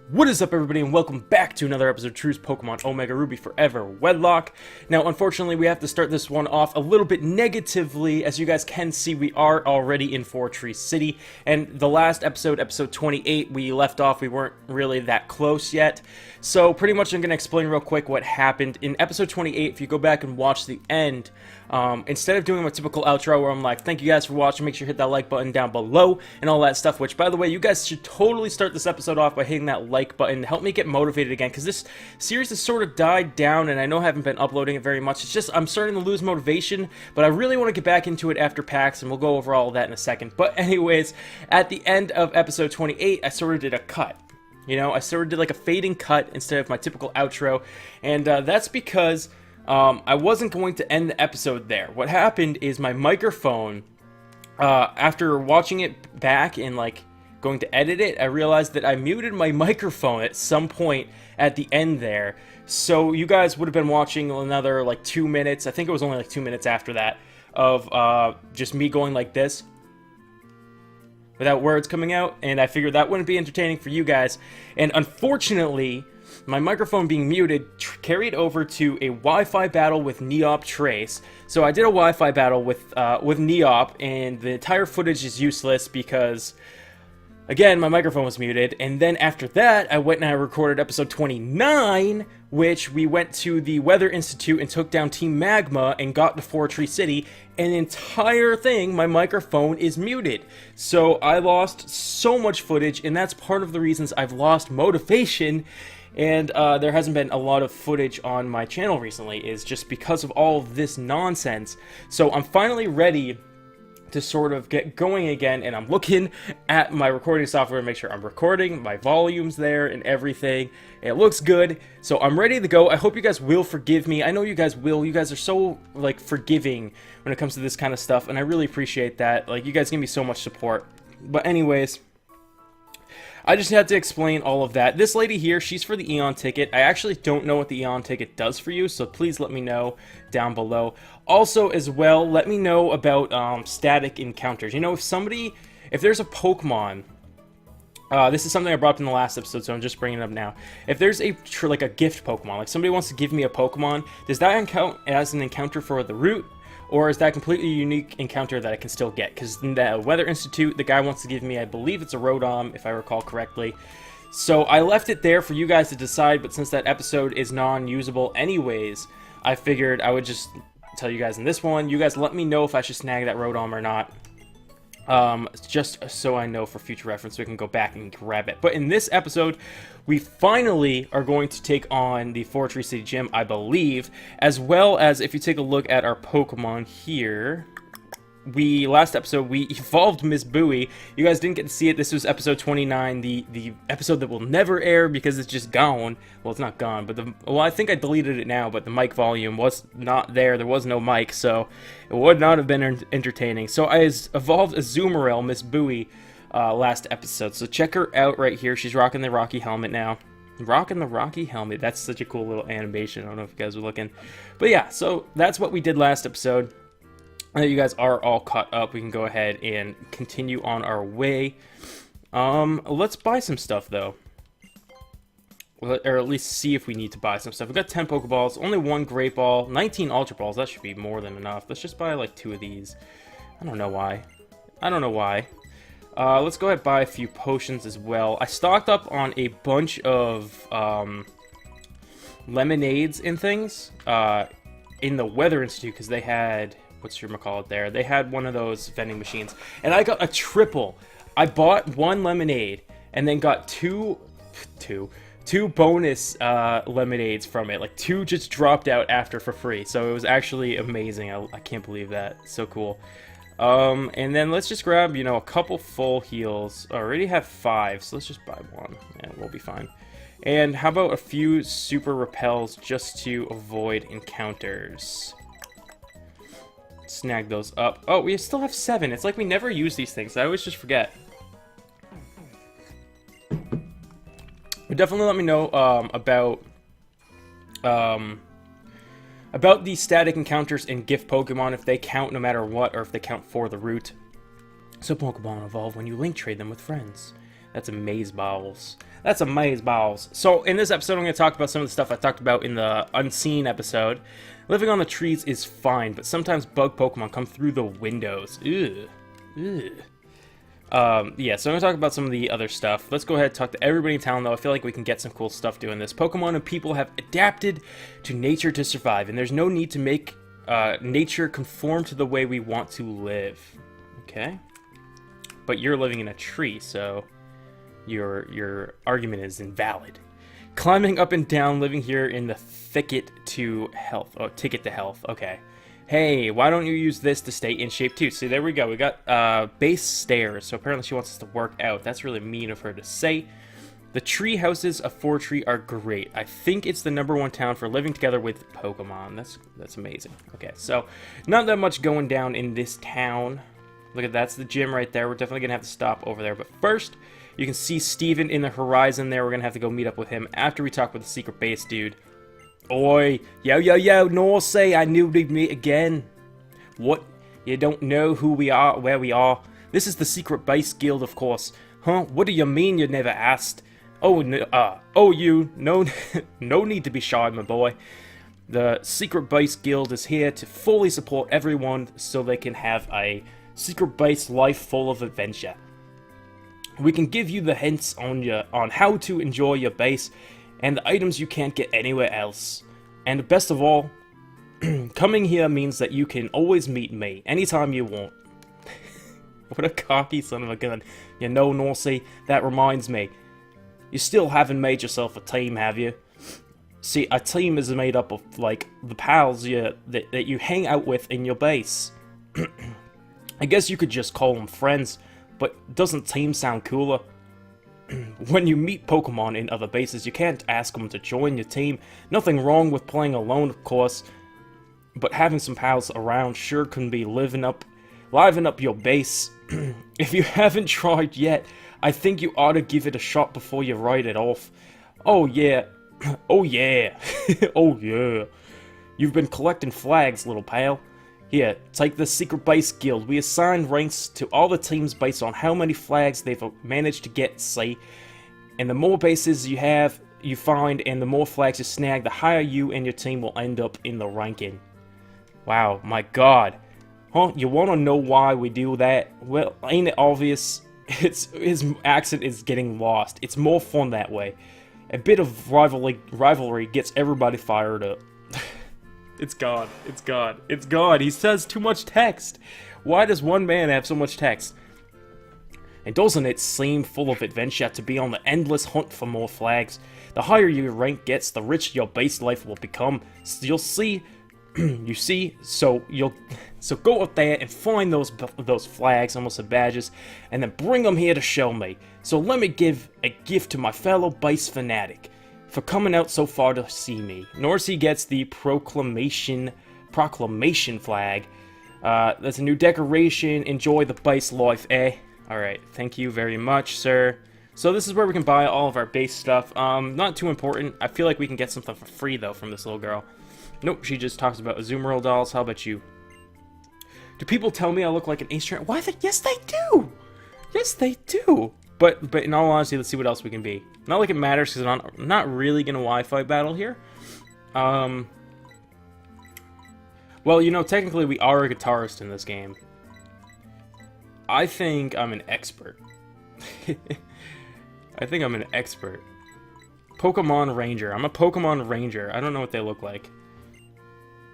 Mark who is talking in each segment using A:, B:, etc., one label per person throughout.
A: What is up, everybody, and welcome back to another episode of True's Pokemon Omega Ruby Forever Wedlocke. Now, unfortunately, we have to start this one off a little bit negatively. As you guys can see, we are already in Fortree City, and the last episode, episode 28, we left off, we weren't really that close yet. So, pretty much I'm going to explain real quick what happened. In episode 28, if you go back and watch the end, instead of doing my typical outro where I'm like, thank you guys for watching, make sure you hit that like button down below, and all that stuff, which, by the way, you guys should totally start this episode off by hitting that like button to help me get motivated again, because this series has sort of died down, and I know I haven't been uploading it very much. It's just, I'm starting to lose motivation, but I really want to get back into it after PAX, and we'll go over all of that in a second. But anyways, at the end of episode 28, I sort of did a cut. You know, I sort of did like a fading cut instead of my typical outro, and that's because I wasn't going to end the episode there. What happened is my microphone, after watching it back and like going to edit it, I realized that I muted my microphone at some point at the end there. So you guys would have been watching another like 2 minutes, I think it was only like 2 minutes after that, of just me going like this without words coming out, and I figured that wouldn't be entertaining for you guys. And unfortunately, my microphone being muted carried over to a Wi-Fi battle with Neop Trace. So I did a Wi-Fi battle with Neop, and the entire footage is useless because, again, my microphone was muted. And then after that, I went and I recorded episode 29, which we went to the Weather Institute and took down Team Magma and got to Fortree City. And the entire thing, my microphone is muted. So I lost so much footage, and that's part of the reasons I've lost motivation. And there hasn't been a lot of footage on my channel recently, is just because of all of this nonsense. So I'm finally ready to sort of get going again, and I'm looking at my recording software to make sure I'm recording, my volume's there and everything. It looks good, so I'm ready to go. I hope you guys will forgive me. I know you guys will. You guys are so, like, forgiving when it comes to this kind of stuff, and I really appreciate that. Like, you guys give me so much support. But anyways, I just had to explain all of that. This lady here, she's for the Eon ticket. I actually don't know what the Eon ticket does for you, so please let me know down below. Also, as well, let me know about static encounters. You know, if there's a Pokemon, this is something I brought up in the last episode, so I'm just bringing it up now. If there's like a gift Pokemon, like somebody wants to give me a Pokemon, does that count as an encounter for the route? Or is that a completely unique encounter that I can still get? Because in the Weather Institute, the guy wants to give me, I believe it's a Rotom, if I recall correctly. So I left it there for you guys to decide, but since that episode is non-usable anyways, I figured I would just tell you guys in this one. You guys let me know if I should snag that Rotom or not. Just so I know for future reference, so we can go back and grab it. But in this episode, we finally are going to take on the Fortree City Gym, I believe, as well as if you take a look at our Pokemon here. Last episode, we evolved Miss Bowie. You guys didn't get to see it. This was episode 29, the episode that will never air because it's just gone. Well, it's not gone, but well, I think I deleted it now, but the mic volume was not there. There was no mic, so it would not have been entertaining. So I evolved a Azumarill, Miss Bowie, last episode. So check her out right here. She's rocking the Rocky helmet now. Rocking the Rocky helmet. That's such a cool little animation. I don't know if you guys were looking. But yeah, so that's what we did last episode. Now you guys are all caught up, we can go ahead and continue on our way. Let's buy some stuff, though. Or at least see if we need to buy some stuff. We've got 10 Pokeballs, only 1 Great Ball, 19 Ultra Balls. That should be more than enough. Let's just buy, like, 2 of these. I don't know why. I don't know why. Let's go ahead and buy a few potions as well. I stocked up on a bunch of lemonades and things in the Weather Institute because they had... whatchamacallit there. They had one of those vending machines, and I got a triple. I bought 1 lemonade and then got two bonus lemonades from it. Like 2 just dropped out after for free, so it was actually amazing. I can't believe that. So cool. And then let's just grab, you know, a couple full heals. I already have 5, so let's just buy 1. Yeah, we'll be fine. And how about a few super repels just to avoid encounters? Snag those up. Oh, we still have 7. It's like we never use these things. I always just forget. But definitely let me know about the static encounters in gift Pokemon, if they count no matter what, or if they count for the route. So Pokemon evolve when you link trade them with friends. That's Maze Balls. That's amazeballs. So in this episode, I'm going to talk about some of the stuff I talked about in the Unseen episode. Living on the trees is fine, but sometimes bug Pokemon come through the windows. Ugh. Ugh. Yeah, so I'm going to talk about some of the other stuff. Let's go ahead and talk to everybody in town, though. I feel like we can get some cool stuff doing this. Pokemon and people have adapted to nature to survive, and there's no need to make nature conform to the way we want to live. Okay? But you're living in a tree, so your argument is invalid. Climbing up and down, living here in the thicket to health. Oh, ticket to health. Okay. Hey, why don't you use this to stay in shape too? See, there we go. We got base stairs. So apparently she wants us to work out. That's really mean of her to say. The tree houses of Fortree are great. I think it's the #1 town for living together with Pokemon. That's amazing. Okay, so not that much going down in this town. Look at that's the gym right there. We're definitely gonna have to stop over there. But first, you can see Steven in the horizon there. We're gonna have to go meet up with him after we talk with the secret base dude. Oi, yo, Norsey, I knew we'd meet again. What? You don't know who we are, where we are? This is the secret base guild, of course. Huh? What do you mean you never asked? Oh, no, no need to be shy, my boy. The secret base guild is here to fully support everyone so they can have a secret base life full of adventure. We can give you the hints on how to enjoy your base and the items you can't get anywhere else. And best of all, coming here means that you can always meet me anytime you want. What a cocky son of a gun. You know, Norsey, that reminds me. You still haven't made yourself a team, have you? See, a team is made up of, like, the pals that you hang out with in your base. I guess you could just call them friends, but doesn't team sound cooler? When you meet Pokemon in other bases, you can't ask them to join your team. Nothing wrong with playing alone, of course, but having some pals around sure can be liven up your base. If you haven't tried yet, I think you ought to give it a shot before you write it off. Oh yeah, oh yeah, oh yeah. You've been collecting flags, little pal. Here, take the Secret Base Guild. We assign ranks to all the teams based on how many flags they've managed to get, see? And the more bases you find, and the more flags you snag, the higher you and your team will end up in the ranking. Wow, my god. Huh, you wanna know why we do that? Well, ain't it obvious? His accent is getting lost. It's more fun that way. A bit of rivalry gets everybody fired up. It's gone. It's gone. It's gone. He says too much text. Why does one man have so much text? And doesn't it seem full of adventure to be on the endless hunt for more flags? The higher your rank gets, the richer your base life will become. You'll see. So go up there and find those flags, almost said badges, and then bring them here to show me. So let me give a gift to my fellow base fanatic for coming out so far to see me. Norsey gets the proclamation flag. That's a new decoration. Enjoy the base life, eh? Alright, thank you very much, sir. So this is where we can buy all of our base stuff. Not too important. I feel like we can get something for free, though, from this little girl. Nope, she just talks about Azumarill dolls. How about you? Do people tell me I look like an Ace Trainer? Why? Yes, they do! Yes, they do! But in all honesty, let's see what else we can be. Not like it matters, because I'm not really going to Wi-Fi battle here. Well, you know, technically we are a guitarist in this game. I think I'm an expert. I think I'm an expert. Pokemon Ranger. I'm a Pokemon Ranger. I don't know what they look like.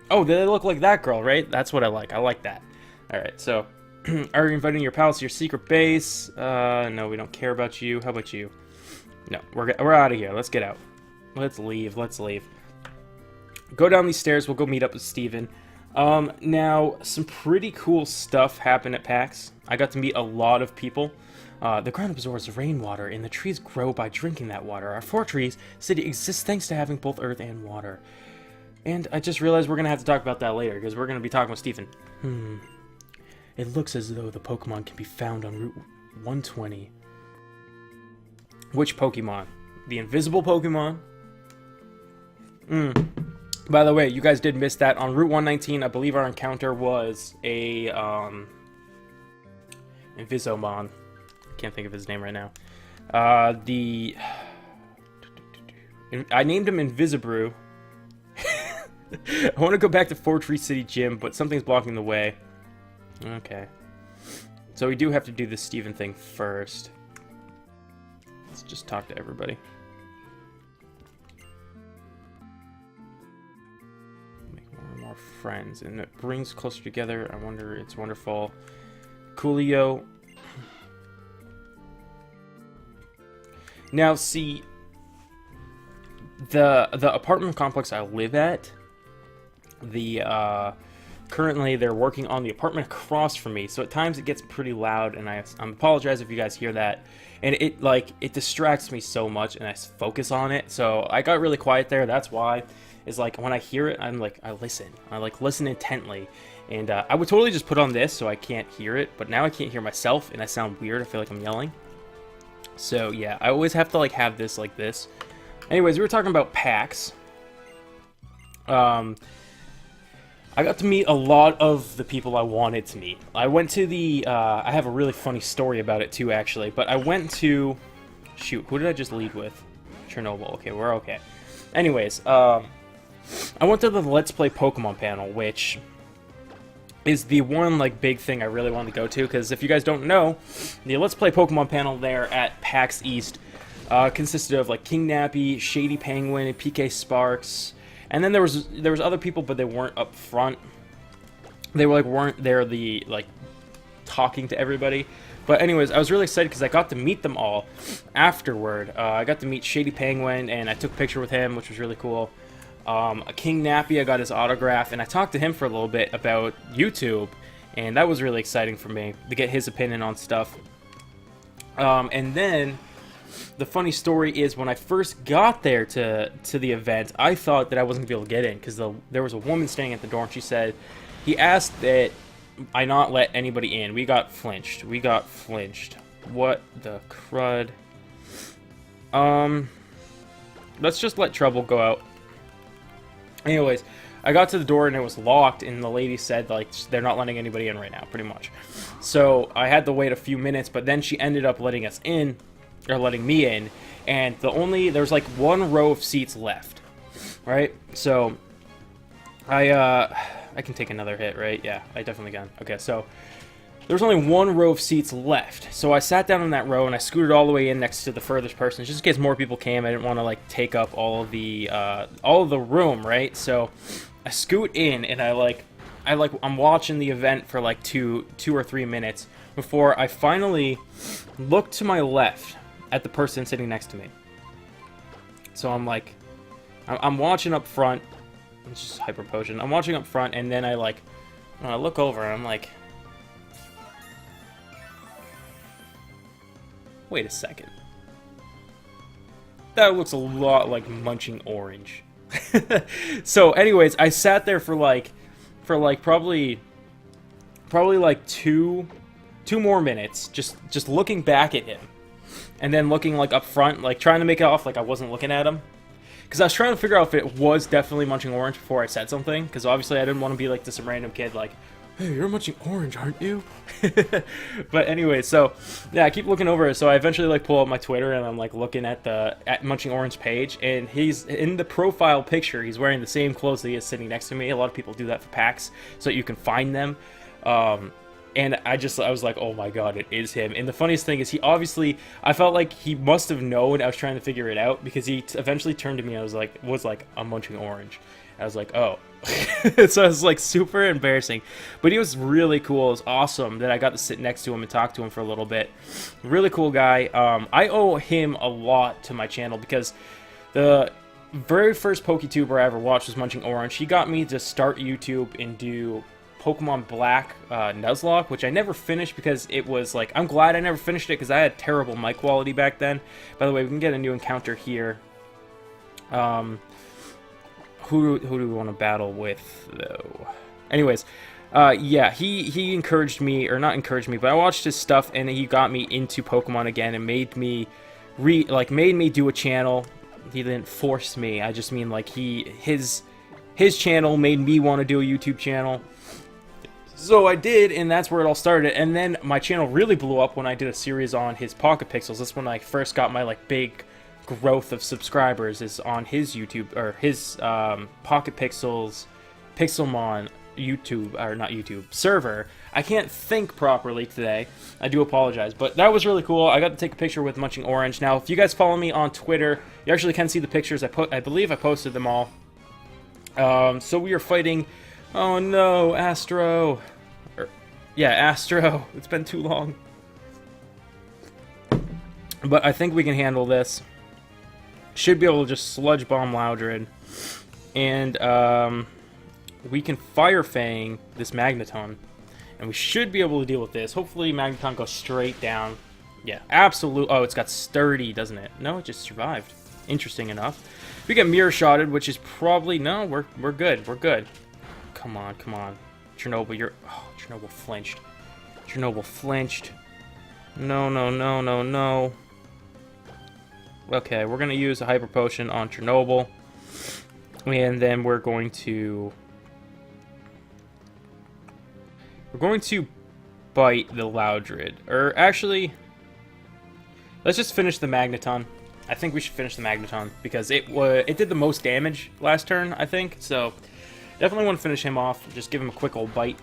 A: Oh, they look like that girl, right? That's what I like. I like that. Alright, so... Are you inviting your pals to your secret base? No, we don't care about you. How about you? No, we're out of here. Let's get out. Let's leave. Let's leave. Go down these stairs. We'll go meet up with Steven. Now, some pretty cool stuff happened at PAX. I got to meet a lot of people. The ground absorbs rainwater, and the trees grow by drinking that water. Our Fortree city exists thanks to having both earth and water. And I just realized we're going to have to talk about that later, because we're going to be talking with Steven. It looks as though the Pokemon can be found on Route 120. Which Pokemon? The invisible Pokemon? By the way, you guys did miss that. On Route 119, I believe our encounter was a, Invisomon. Can't think of his name right now. I named him Invisibrew. I want to go back to Fortree City Gym, but something's blocking the way. Okay. So we do have to do the Steven thing first. Let's just talk to everybody. Make more and more friends, and it brings closer together. I wonder, it's wonderful. Coolio. Now, see, the apartment complex I live at, currently they're working on the apartment across from me, so at times it gets pretty loud, and I apologize if you guys hear that, and it distracts me so much, and I focus on it, so I got really quiet there. That's why, is like when I hear it, I'm like, I listen intently, and I would totally just put on this so I can't hear it, but now I can't hear myself, and I sound weird. I feel like I'm yelling. So yeah, I always have to like have this like this. Anyways, we were talking about PAX. I got to meet a lot of the people I wanted to meet. I went to the, I have a really funny story about it too, actually, but I went to, shoot, who did I just lead with? Chernobyl. Okay, we're okay. Anyways, I went to the Let's Play Pokemon panel, which is the one, like, big thing I really wanted to go to, because if you guys don't know, the Let's Play Pokemon panel there at PAX East consisted of, like, King Nappy, Shady Penguin, and PK Sparks, and then there was other people, but they weren't up front. They were, like, weren't there, talking to everybody. But anyways, I was really excited because I got to meet them all afterward. I got to meet Shady Penguin, and I took a picture with him, which was really cool. King Nappy, I got his autograph, and I talked to him for a little bit about YouTube, and that was really exciting for me to get his opinion on stuff. And then the funny story is, when I first got there to the event, I thought that I wasn't gonna be able to get in because there was a woman standing at the door, and she said he asked that I not let anybody in. We got flinched. What the crud? Let's just let trouble go out. Anyways, I got to the door and it was locked, and the lady said, like, they're not letting anybody in right now, pretty much. So I had to wait a few minutes, but then she ended up letting us in, or letting me in, and there's like one row of seats left, right? So I can take another hit, right? Yeah, I definitely can. Okay, so there was only one row of seats left, so I sat down in that row and I scooted all the way in next to the furthest person, just in case more people came. I didn't want to like take up all of the room, right? So I scoot in, and I'm watching the event for like two or 3 minutes before I finally look to my left at the person sitting next to me. So I'm like, I'm watching up front. It's just hyper potion. I'm watching up front, and then I look over and I'm like, wait a second. That looks a lot like MunchingOrange. So anyways, I sat there for probably like two more minutes, just looking back at him, and then looking like up front, like trying to make it off like I wasn't looking at him, because I was trying to figure out if it was definitely MunchingOrange before I said something, because obviously I didn't want to be like this random kid like, hey, you're MunchingOrange, aren't you? But anyway, so yeah, I keep looking over it. So I eventually like pull up my Twitter, and I'm like looking at MunchingOrange page, and he's in the profile picture. He's wearing the same clothes that he is sitting next to me. A lot of people do that for PAX so that you can find them. And I was like, oh my god, it is him. And the funniest thing is, I felt like he must have known I was trying to figure it out, because he eventually turned to me and was like, I'm MunchingOrange. I was like, oh. So it was like super embarrassing, but he was really cool. It was awesome that I got to sit next to him and talk to him for a little bit. Really cool guy. I owe him a lot to my channel, because the very first PokeTuber I ever watched was MunchingOrange. He got me to start YouTube and do Pokemon Black Nuzlocke, which I never finished, because it was like, I'm glad I never finished it, because I had terrible mic quality back then. By the way, we can get a new encounter here. Who do we want to battle with, though? Anyways, yeah, he encouraged me, or not encouraged me, but I watched his stuff, and he got me into Pokemon again, and made me do a channel. He didn't force me. I just mean like his channel made me want to do a YouTube channel. So I did, and that's where it all started. And then my channel really blew up when I did a series on his Pocket Pixels. That's when I first got my like big growth of subscribers is on his YouTube, or his Pocket Pixels Pixelmon YouTube, or not YouTube, server. I can't think properly today. I do apologize, but that was really cool. I got to take a picture with MunchingOrange. Now, if you guys follow me on Twitter, you actually can see the pictures. I believe I posted them all. So we are fighting. Oh no, Astro. Yeah, Astro. It's been too long. But I think we can handle this. Should be able to just Sludge Bomb Loudred. And we can Fire Fang this Magneton. And we should be able to deal with this. Hopefully Magneton goes straight down. Yeah, absolute. Oh, it's got Sturdy, doesn't it? No, it just survived. Interesting enough. We get Mirror Shotted, which is probably... No, we're good. We're good. Come on, come on. Chernobyl, you're... Oh, Chernobyl flinched. Chernobyl flinched. No, no, no, no, no. Okay, we're going to use a Hyper Potion on Chernobyl. And then we're going to... We're going to bite the Loudred. Or actually, let's just finish the Magneton. I think we should finish the Magneton because it did the most damage last turn, I think. So definitely want to finish him off. Just give him a quick old bite.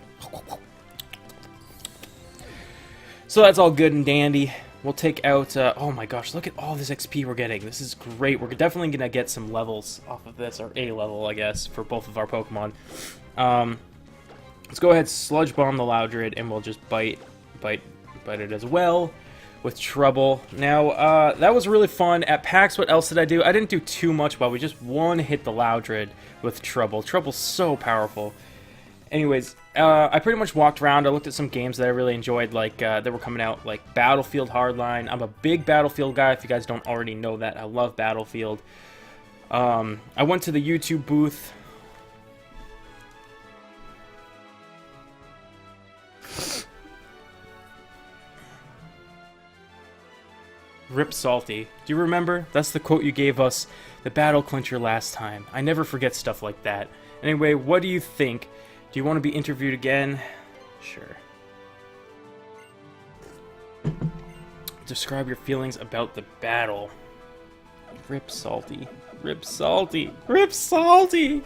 A: So that's all good and dandy. We'll take out... oh my gosh, look at all this XP we're getting. This is great. We're definitely going to get some levels off of this, or a level, I guess, for both of our Pokemon. Let's go ahead, Sludge Bomb the Loudred, and we'll just bite it as well with Trouble. Now, that was really fun. At PAX, what else did I do? I didn't do too much, but we just one-hit the Loudred with Trouble. Trouble's so powerful. Anyways, I pretty much walked around. I looked at some games that I really enjoyed, like, that were coming out, like Battlefield Hardline. I'm a big Battlefield guy, if you guys don't already know that. I love Battlefield. I went to the YouTube booth. Rip Salty. Do you remember? That's the quote you gave us, the battle clincher last time. I never forget stuff like that. Anyway, what do you think? Do you want to be interviewed again? Sure. Describe your feelings about the battle. Rip Salty. Rip Salty. Rip Salty!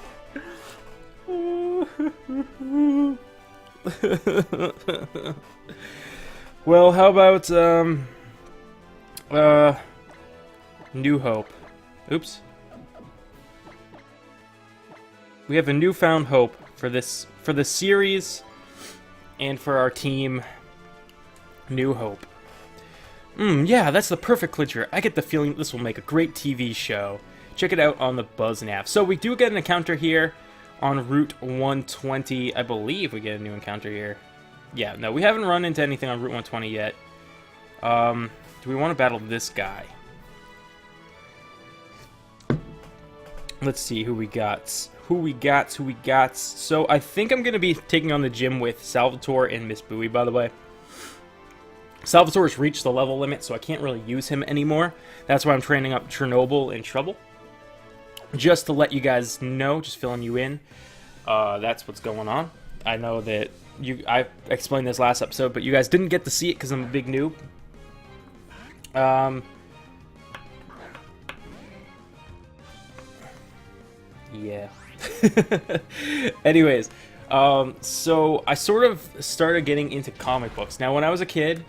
A: Well, how about, New Hope. Oops. We have a newfound hope for this, for the series, and for our team. New Hope. Yeah, that's the perfect clincher. I get the feeling this will make a great TV show. Check it out on the BuzzNav. So we do get an encounter here on Route 120. I believe we get a new encounter here. Yeah, no, we haven't run into anything on Route 120 yet. Do we want to battle this guy? Let's see who we got. Who we got. So I think I'm going to be taking on the gym with Salvatore and Miss Bowie, by the way. Salvatore's reached the level limit, so I can't really use him anymore. That's why I'm training up Chernobyl and Trouble. Just to let you guys know, just filling you in. That's what's going on. I know that I explained this last episode, but you guys didn't get to see it because I'm a big noob. Yeah. Anyways, so I sort of started getting into comic books. Now, when I was a kid,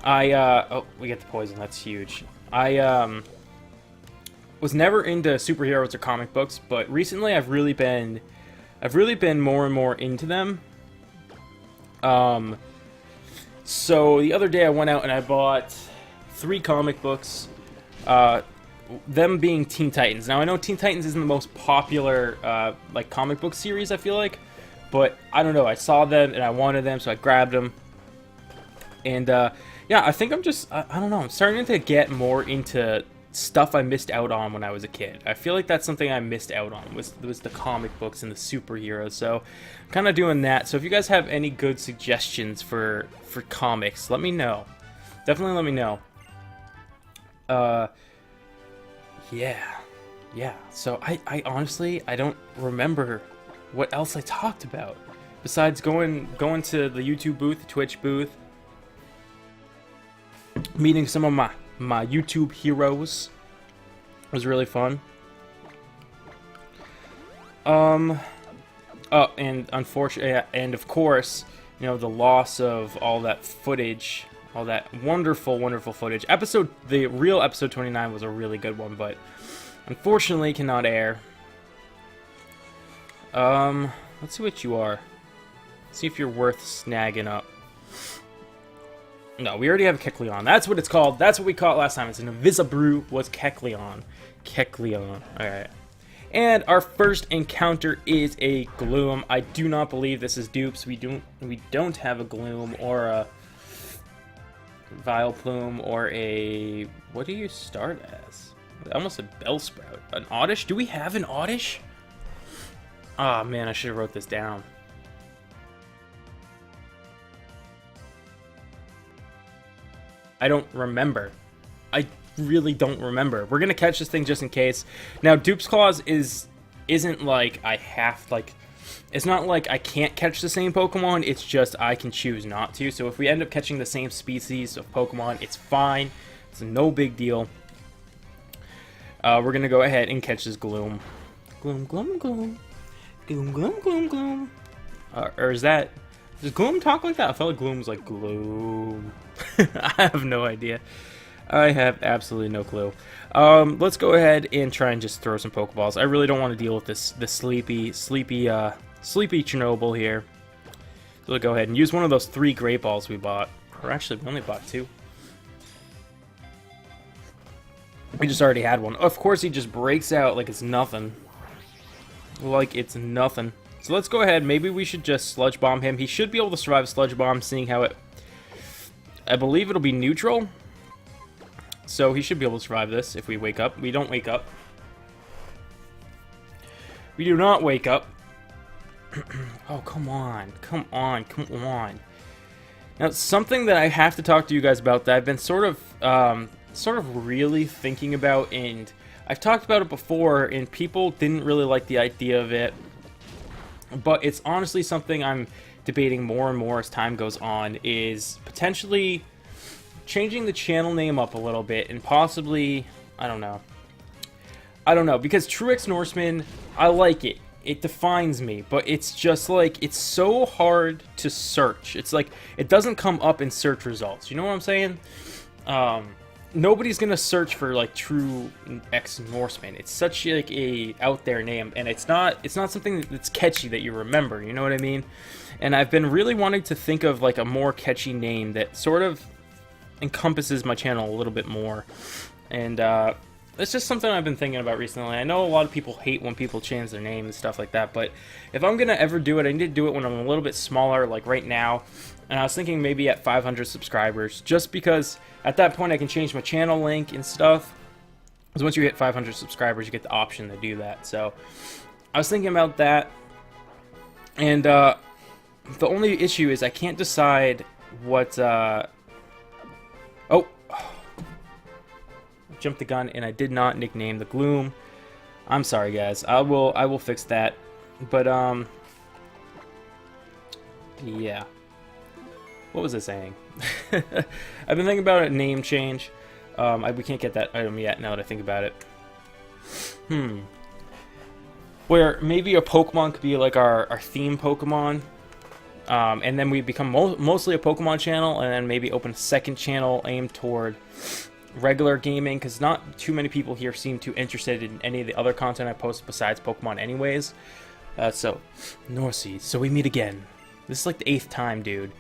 A: oh, we get the poison. That's huge. I was never into superheroes or comic books, but recently I've really been more and more into them. So the other day I went out and I bought 3 comic books, them being Teen Titans. Now I know Teen Titans isn't the most popular like comic book series, I feel like, but I don't know, I saw them and I wanted them, so I grabbed them. And yeah, I think I'm just, I don't know, I'm starting to get more into stuff I missed out on when I was a kid. I feel like that's something I missed out on, was the comic books and the superheroes. So I'm kind of doing that. So if you guys have any good suggestions for comics, let me know. Definitely let me know. Yeah. So I honestly, I don't remember what else I talked about besides going to the YouTube booth, the Twitch booth, meeting some of my YouTube heroes. was really fun. Oh, and unfortunately, and of course, you know, the loss of all that footage, all that wonderful, wonderful footage. The real episode 29 was a really good one, but unfortunately cannot air. Let's see what you are. See if you're worth snagging up. No, we already have Kecleon. That's what it's called. That's what we caught last time. It's an Invisibrew was Kecleon. Kecleon. Alright. And our first encounter is a Gloom. I do not believe this is dupes. We don't have a Gloom or a Vileplume or a... What do you start as? Almost a Bellsprout. An Oddish? Do we have an Oddish? Ah, man, I should have wrote this down. I don't remember. I really don't remember. We're gonna catch this thing just in case. Now, Dupe's Claws isn't like I have, like, it's not like I can't catch the same Pokemon, it's just I can choose not to. So if we end up catching the same species of Pokemon, it's fine. It's no big deal. We're gonna go ahead and catch this Gloom. Gloom, Gloom, Gloom. Gloom, Gloom, Gloom, Gloom. Or is that... Does Gloom talk like that? I felt like Gloom was like, Gloom. I have no idea. I have absolutely no clue. Let's go ahead and try and just throw some Pokeballs. I really don't want to deal with this sleepy Chernobyl here. So we'll go ahead and use one of those 3 Great Balls we bought. Or actually, we only bought 2. We just already had one. Of course, he just breaks out like it's nothing. Like it's nothing. So let's go ahead. Maybe we should just Sludge Bomb him. He should be able to survive a Sludge Bomb, seeing how it... I believe it'll be neutral. So he should be able to survive this if we wake up. We don't wake up. We do not wake up. Oh, come on. Come on. Come on. Now, something that I have to talk to you guys about that I've been sort of really thinking about, and I've talked about it before, and people didn't really like the idea of it. But it's honestly something I'm debating more and more as time goes on, is potentially changing the channel name up a little bit and possibly, I don't know, because TruexNORSEMAN, I like it. It defines me, but it's just like, it's so hard to search. It's like, it doesn't come up in search results. You know what I'm saying? Nobody's gonna search for like TruexNORSEMAN. It's such like a out there name, and it's not something that's catchy that you remember. You know what I mean? And I've been really wanting to think of like a more catchy name that sort of encompasses my channel a little bit more. And it's just something I've been thinking about recently. I know a lot of people hate when people change their name and stuff like that, but if I'm gonna ever do it, I need to do it when I'm a little bit smaller, like right now. And I was thinking maybe at 500 subscribers, just because at that point I can change my channel link and stuff. Because once you hit 500 subscribers, you get the option to do that. So I was thinking about that. And the only issue is I can't decide what... Oh! Jumped the gun, and I did not nickname the Gloom. I'm sorry, guys. I will fix that. But, yeah. What was I saying? I've been thinking about a name change. We can't get that item yet now that I think about it. Where maybe a Pokemon could be like our theme Pokemon. And then we become mostly a Pokemon channel, and then maybe open a second channel aimed toward regular gaming, because not too many people here seem too interested in any of the other content I post besides Pokemon anyways. So, Norsey, so we meet again. This is like the 8th time, dude.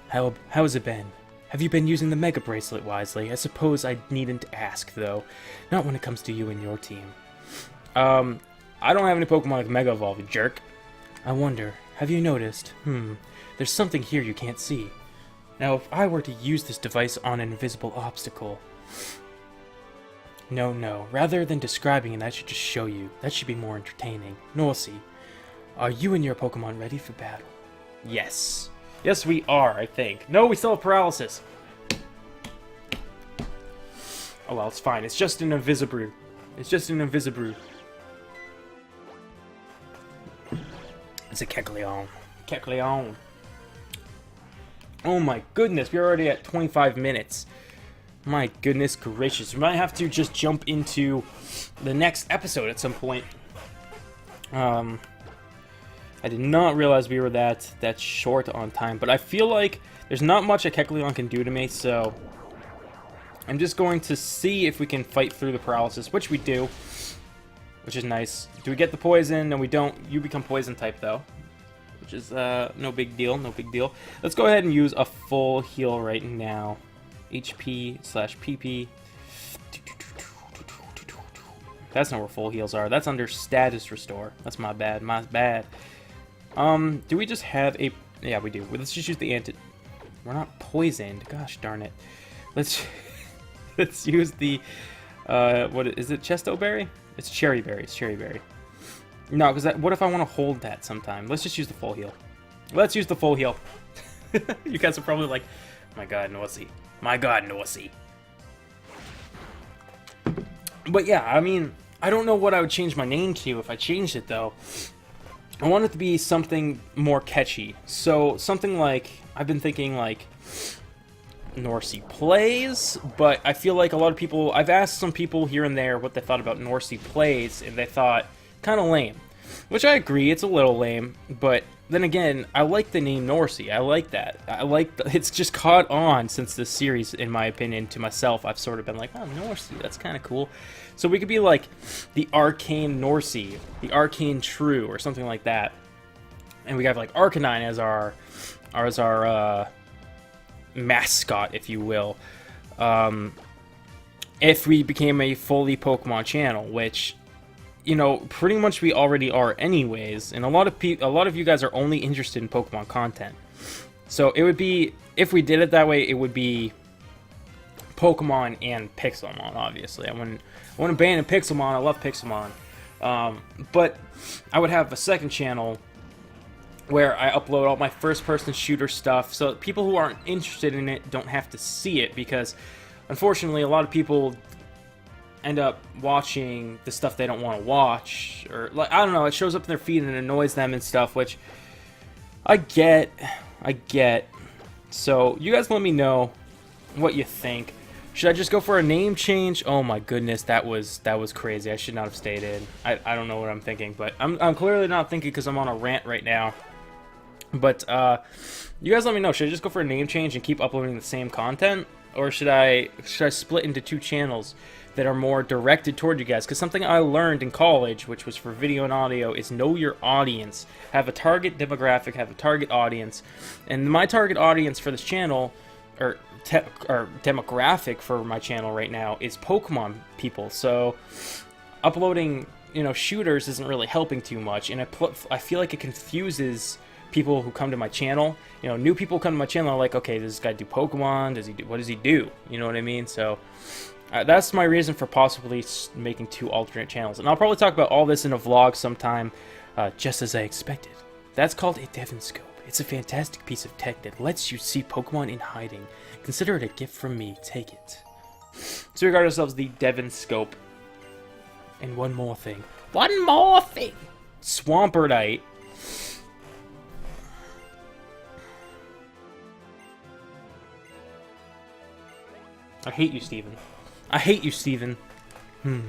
A: How has it been? Have you been using the Mega Bracelet wisely? I suppose I needn't ask, though. Not when it comes to you and your team. I don't have any Pokemon with Mega Evolve, you jerk. I wonder, have you noticed? There's something here you can't see. Now, if I were to use this device on an invisible obstacle... No. Rather than describing it, I should just show you. That should be more entertaining. Norsey, are you and your Pokemon ready for battle? Yes. Yes, we are, I think. No, we still have paralysis. Oh, well, it's fine. It's just an Invisibrew. It's just an Invisibrew. It's a Kecleon. Kecleon. Oh my goodness, we're already at 25 minutes. My goodness gracious. We might have to just jump into the next episode at some point. I did not realize we were that short on time, but I feel like there's not much a Kecleon can do to me, so I'm just going to see if we can fight through the paralysis, which we do, which is nice. Do we get the poison? No, we don't. You become poison type, though, which is no big deal, no big deal. Let's go ahead and use a full heal right now. HP/PP. That's not where full heals are. That's under status restore. That's my bad, my bad. Do we just have a... Yeah, we do. Let's just use the anti... We're not poisoned. Gosh darn it. Let's use the... what is it? Chesto berry? It's cherry berry. It's cherry berry. No, because what if I want to hold that sometime? Let's just use the full heal. Let's use the full heal. You guys are probably like, my god, Nosy. My god, Nosy. But yeah, I mean, I don't know what I would change my name to if I changed it, though. I want it to be something more catchy. So, something like, I've been thinking like, Norsey Plays, but I feel like a lot of people, I've asked some people here and there what they thought about Norsey Plays, and they thought, kind of lame. Which I agree, it's a little lame, but then again, I like the name Norsey. I like that. It's just caught on since this series, in my opinion. To myself, I've sort of been like, oh, Norsey, that's kind of cool. So we could be like the Arcane Norsey, the Arcane True, or something like that. And we have like Arcanine as our mascot, if you will. If we became a fully Pokemon channel, which, you know, pretty much we already are anyways, and a lot of you guys are only interested in Pokemon content. So it would be, if we did it that way, it would be Pokemon and Pixelmon, obviously. I wouldn't abandon Pixelmon. I love Pixelmon. But I would have a second channel where I upload all my first-person shooter stuff, so people who aren't interested in it don't have to see it, because unfortunately a lot of people end up watching the stuff they don't want to watch, or like, I don't know, it shows up in their feed and it annoys them and stuff, which I get. So you guys let me know what you think. Should I just go for a name change? Oh my goodness, that was crazy. I should not have stayed in. I don't know what I'm thinking, but I'm clearly not thinking because I'm on a rant right now. But you guys let me know. Should I just go for a name change and keep uploading the same content, or should I split into two channels that are more directed toward you guys? Because something I learned in college, which was for video and audio, is know your audience. Have a target demographic, have a target audience. And my target audience for this channel, or demographic for my channel right now, is Pokemon people. So uploading, you know, shooters isn't really helping too much, and I feel like it confuses people who come to my channel. You know, new people come to my channel are like, okay, does this guy do Pokemon? What does he do? You know what I mean? So that's my reason for possibly making two alternate channels. And I'll probably talk about all this in a vlog sometime, just as I expected. That's called a Devon Scope. It's a fantastic piece of tech that lets you see Pokemon in hiding. Consider it a gift from me. Take it. So we got ourselves the Devon Scope. And one more thing. One more thing! Swamperdite. I hate you, Steven. I hate you, Steven. It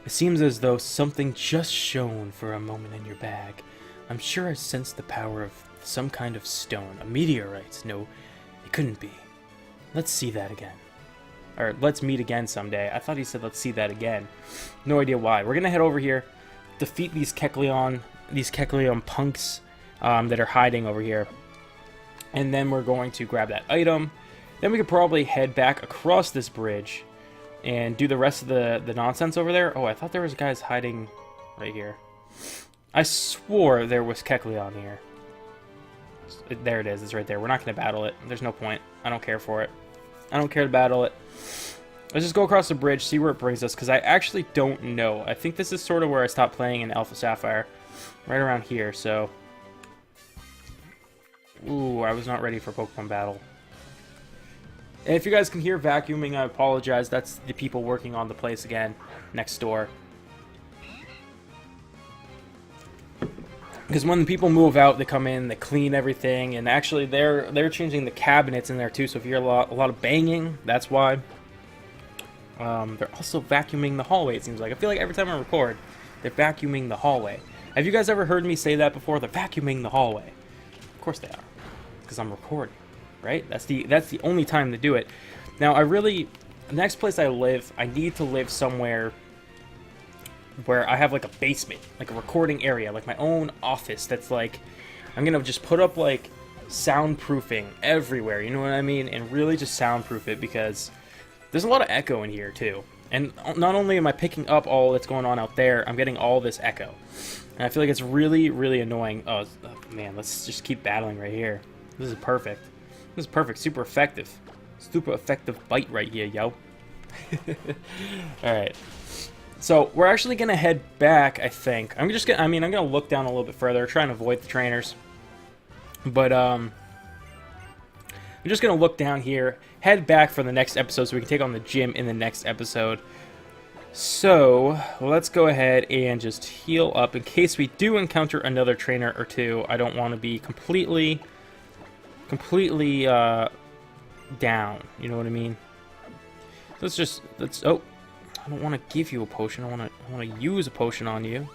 A: seems as though something just shone for a moment in your bag. I'm sure I sensed the power of some kind of stone. A meteorite. No, it couldn't be. Let's see that again. Or, let's meet again someday. I thought he said let's see that again. No idea why. We're gonna head over here, defeat these Kecleon punks that are hiding over here. And then we're going to grab that item. Then we could probably head back across this bridge and do the rest of the nonsense over there. Oh, I thought there was guys hiding right here. I swore there was Kecleon here. There it is. It's right there. We're not going to battle it. There's no point. I don't care for it. I don't care to battle it. Let's just go across the bridge, see where it brings us, because I actually don't know. I think this is sort of where I stopped playing in Alpha Sapphire. Right around here, so... Ooh, I was not ready for Pokemon battle. And if you guys can hear vacuuming, I apologize. That's the people working on the place again, next door. Because when people move out, they come in, they clean everything, and actually they're changing the cabinets in there too. So if you hear a lot of banging, that's why. They're also vacuuming the hallway, it seems like. I feel like every time I record, they're vacuuming the hallway. Have you guys ever heard me say that before? They're vacuuming the hallway. Of course they are, because I'm recording, right? That's the only time to do it. Now, the next place I live, I need to live somewhere where I have like a basement, like a recording area, like my own office that's like, I'm gonna just put up like soundproofing everywhere, you know what I mean? And really just soundproof it, because there's a lot of echo in here too. And not only am I picking up all that's going on out there, I'm getting all this echo. And I feel like it's really, really annoying. Oh man, let's just keep battling right here. This is perfect. This is perfect. Super effective. Super effective bite right here, yo. Alright. So, we're actually going to head back, I think. I'm going to look down a little bit further, try and avoid the trainers. But, I'm just going to look down here, head back for the next episode so we can take on the gym in the next episode. So, let's go ahead and just heal up in case we do encounter another trainer or two. I don't want to be completely down, you know what I mean? Oh, I don't want to give you a potion. I want to use a potion on you.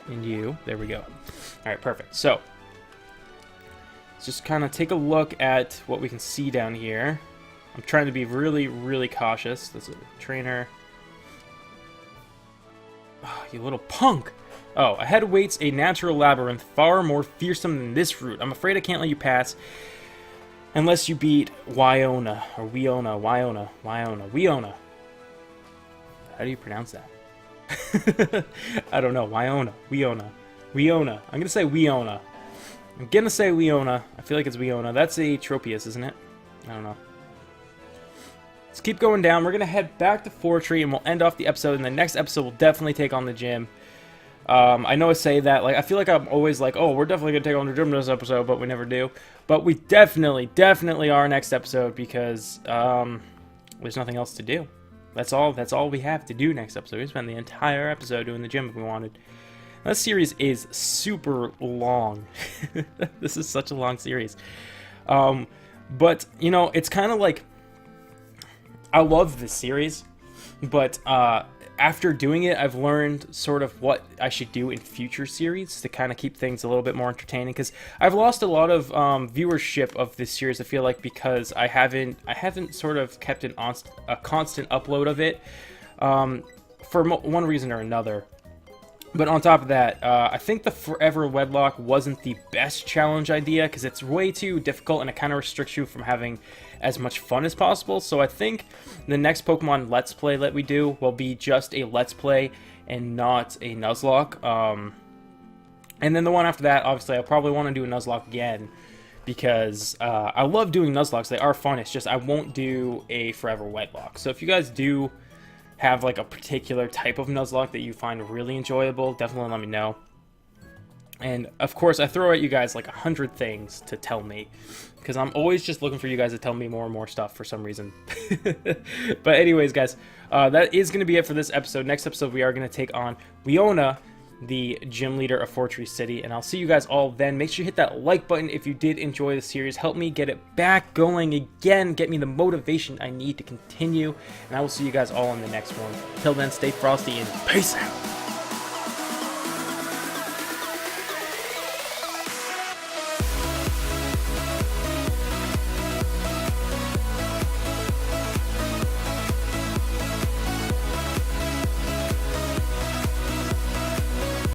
A: And you. There we go. Alright, perfect. So, let's just kind of take a look at what we can see down here. I'm trying to be really, really cautious. That's a trainer. Oh, you little punk! Oh, ahead waits a natural labyrinth far more fearsome than this route. I'm afraid I can't let you pass unless you beat Wyona. How do you pronounce that? I don't know. Wyona. I'm gonna say Wyona. I feel like it's Wyona. That's a Tropius, isn't it? I don't know. Let's keep going down. We're gonna head back to Fortree, and we'll end off the episode. And the next episode, we'll definitely take on the gym. I know I say that, like, I feel like I'm always like, oh, we're definitely gonna take on the gym this episode, but we never do. But we definitely are next episode, because there's nothing else to do. That's all we have to do next episode. We spend the entire episode doing the gym if we wanted. That series is super long. This is such a long series. But, you know, it's kind of like, I love this series, but after doing it, I've learned sort of what I should do in future series to kind of keep things a little bit more entertaining, because I've lost a lot of viewership of this series, I feel like, because I haven't sort of kept a constant upload of it for one reason or another. But on top of that, I think the Forever Wedlocke wasn't the best challenge idea, because it's way too difficult and it kind of restricts you from having as much fun as possible. So I think the next Pokemon Let's Play that we do will be just a Let's Play and not a Nuzlocke. And then the one after that, obviously, I probably want to do a Nuzlocke again, because I love doing Nuzlocks. They are fun. It's just I won't do a Forever Wedlocke. So if you guys do have like a particular type of Nuzlocke that you find really enjoyable, definitely let me know. And of course, I throw at you guys like 100 things to tell me, because I'm always just looking for you guys to tell me more and more stuff for some reason. But anyways, guys, that is going to be it for this episode. Next episode, we are going to take on Wyona, the gym leader of Fortree City, and I'll see you guys all then. Make sure you hit that like button if you did enjoy the series. Help me get it back going again. Get me the motivation I need to continue, and I will see you guys all in the next one. Till then, stay frosty and peace out.